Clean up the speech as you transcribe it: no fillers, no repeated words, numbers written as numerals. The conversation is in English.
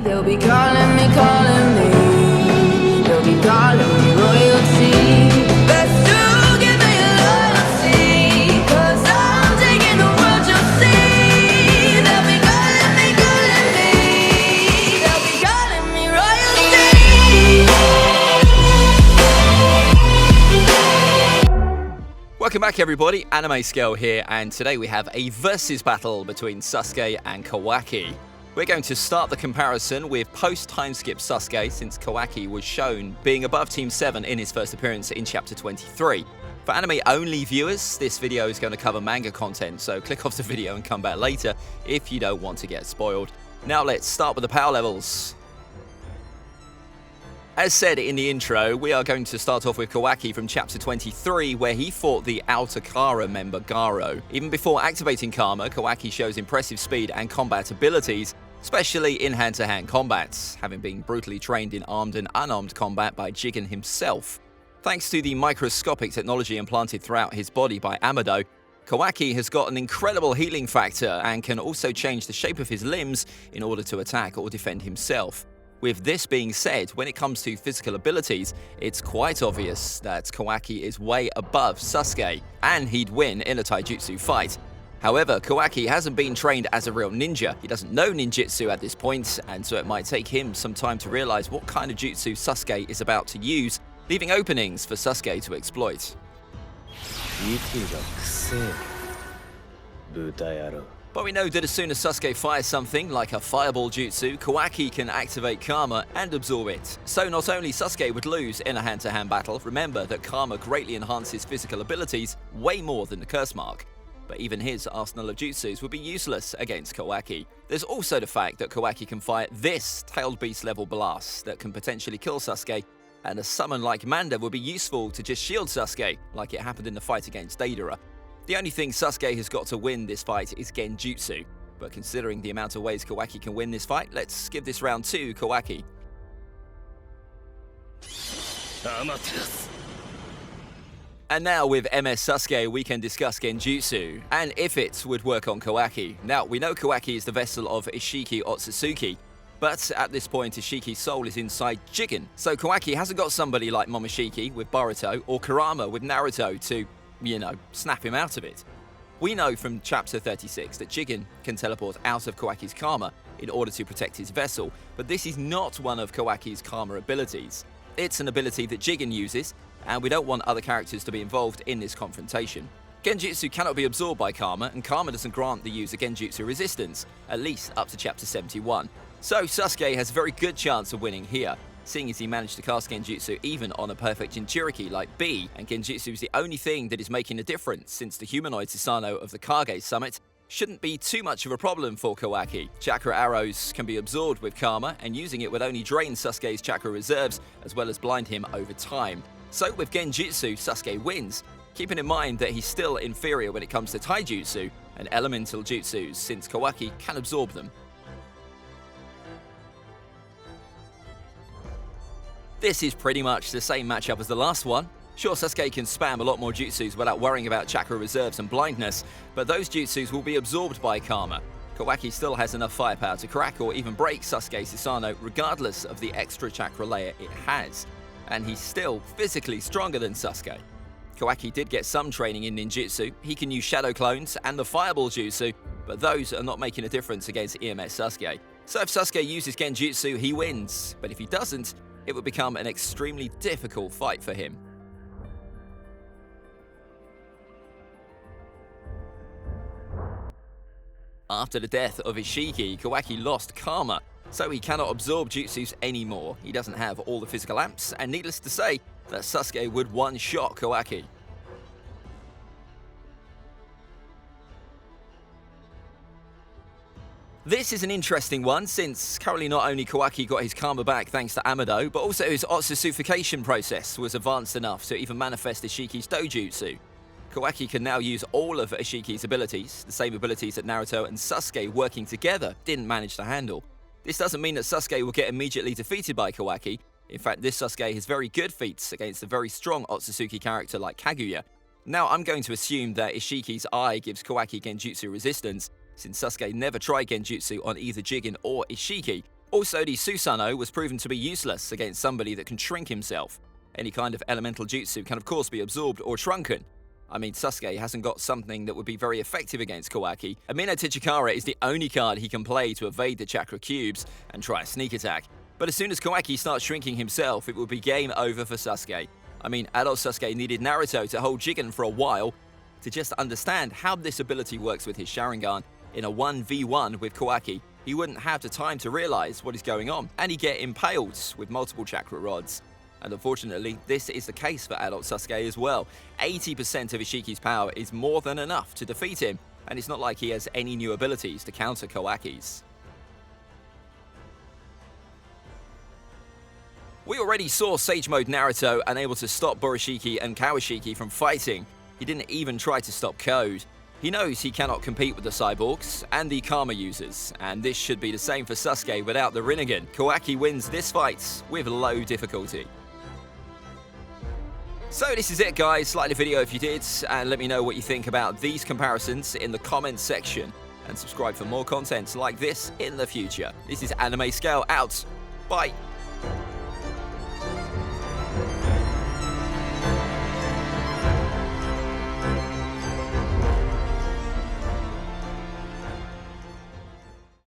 They'll be calling me, they'll be calling me royalty. Best to give me loyalty, 'cause I'm taking the world, you'll see. They'll be calling me, they'll be calling me royalty. Welcome back everybody, AnimeScale here, and today we have a versus battle between Sasuke and Kawaki. We're going to start the comparison with post-timeskip Sasuke, since Kawaki was shown being above Team 7 in his first appearance in Chapter 23. For anime-only viewers, this video is going to cover manga content, so click off the video and come back later if you don't want to get spoiled. Now let's start with the power levels. As said in the intro, we are going to start off with Kawaki from Chapter 23, where he fought the Outer Kara member Garo. Even before activating Karma, Kawaki shows impressive speed and combat abilities, especially in hand-to-hand combats, having been brutally trained in armed and unarmed combat by Jigen himself. Thanks to the microscopic technology implanted throughout his body by Amado, Kawaki has got an incredible healing factor and can also change the shape of his limbs in order to attack or defend himself. With this being said, when it comes to physical abilities, it's quite obvious that Kawaki is way above Sasuke, and he'd win in a taijutsu fight. However, Kawaki hasn't been trained as a real ninja. He doesn't know ninjutsu at this point, and so it might take him some time to realize what kind of jutsu Sasuke is about to use, leaving openings for Sasuke to exploit. But we know that as soon as Sasuke fires something like a fireball jutsu, Kawaki can activate Karma and absorb it. So not only Sasuke would lose in a hand-to-hand battle, remember that Karma greatly enhances physical abilities way more than the curse mark. But even his arsenal of jutsus would be useless against Kawaki. There's also the fact that Kawaki can fire this tailed beast level blast that can potentially kill Sasuke, and a summon like Manda would be useful to just shield Sasuke, like it happened in the fight against Deidara. The only thing Sasuke has got to win this fight is Genjutsu, but considering the amount of ways Kawaki can win this fight, let's give this round to Kawaki. And now with MS Sasuke, we can discuss Genjutsu, and if it would work on Kawaki. Now, we know Kawaki is the vessel of Ishiki Otsutsuki, but at this point Ishiki's soul is inside Jigen, so Kawaki hasn't got somebody like Momoshiki with Boruto or Kurama with Naruto to, snap him out of it. We know from Chapter 36 that Jigen can teleport out of Kawaki's Karma in order to protect his vessel, but this is not one of Kawaki's Karma abilities. It's an ability that Jigen uses, and we don't want other characters to be involved in this confrontation. Genjutsu cannot be absorbed by Karma, and Karma doesn't grant the user Genjutsu resistance, at least up to Chapter 71. So Sasuke has a very good chance of winning here, seeing as he managed to cast Genjutsu even on a perfect Jinchuriki like B, and Genjutsu is the only thing that is making a difference, since the humanoid Susanoo of the Kage Summit shouldn't be too much of a problem for Kawaki. Chakra arrows can be absorbed with Karma, and using it would only drain Sasuke's chakra reserves as well as blind him over time. So with Genjutsu, Sasuke wins, keeping in mind that he's still inferior when it comes to taijutsu and elemental jutsus, since Kawaki can absorb them. This is pretty much the same matchup as the last one. Sure, Sasuke can spam a lot more jutsus without worrying about chakra reserves and blindness, but those jutsus will be absorbed by Karma. Kawaki still has enough firepower to crack or even break Sasuke's Susanoo regardless of the extra chakra layer it has, and he's still physically stronger than Sasuke. Kawaki did get some training in ninjutsu. He can use shadow clones and the fireball jutsu, but those are not making a difference against EMS Sasuke. So if Sasuke uses Genjutsu, he wins, but if he doesn't, it would become an extremely difficult fight for him. After the death of Ishiki, Kawaki lost Karma, so he cannot absorb jutsus anymore. He doesn't have all the physical amps, and needless to say, that Sasuke would one-shot Kawaki. This is an interesting one, since currently not only Kawaki got his Karma back thanks to Amado, but also his Otsutsufication process was advanced enough to even manifest Ishiki's Dojutsu. Kawaki can now use all of Ishiki's abilities, the same abilities that Naruto and Sasuke working together didn't manage to handle. This doesn't mean that Sasuke will get immediately defeated by Kawaki. In fact, this Sasuke has very good feats against a very strong Otsutsuki character like Kaguya. Now, I'm going to assume that Ishiki's Eye gives Kawaki Genjutsu resistance, since Sasuke never tried Genjutsu on either Jigen or Ishiki, Also, the Susanoo was proven to be useless against somebody that can shrink himself. Any kind of elemental jutsu can of course be absorbed or shrunken. I mean, Sasuke hasn't got something that would be very effective against Kawaki, and Minato Chikara is the only card he can play to evade the chakra cubes and try a sneak attack. But as soon as Kawaki starts shrinking himself, it will be game over for Sasuke. I mean, adult Sasuke needed Naruto to hold Jigen for a while to just understand how this ability works with his Sharingan. In a 1v1 with Kawaki, he wouldn't have the time to realize what is going on, and he'd get impaled with multiple chakra rods. And unfortunately, this is the case for adult Sasuke as well. 80% of Ishiki's power is more than enough to defeat him, and it's not like he has any new abilities to counter Kawaki's. We already saw Sage Mode Naruto unable to stop Borishiki and Kawashiki from fighting. He didn't even try to stop Code. He knows he cannot compete with the cyborgs and the Karma users, and this should be the same for Sasuke without the Rinnegan. Kawaki wins this fight with low difficulty. So this is it, guys. Like the video if you did, and let me know what you think about these comparisons in the comments section, and subscribe for more content like this in the future. This is AnimeScale out. Bye.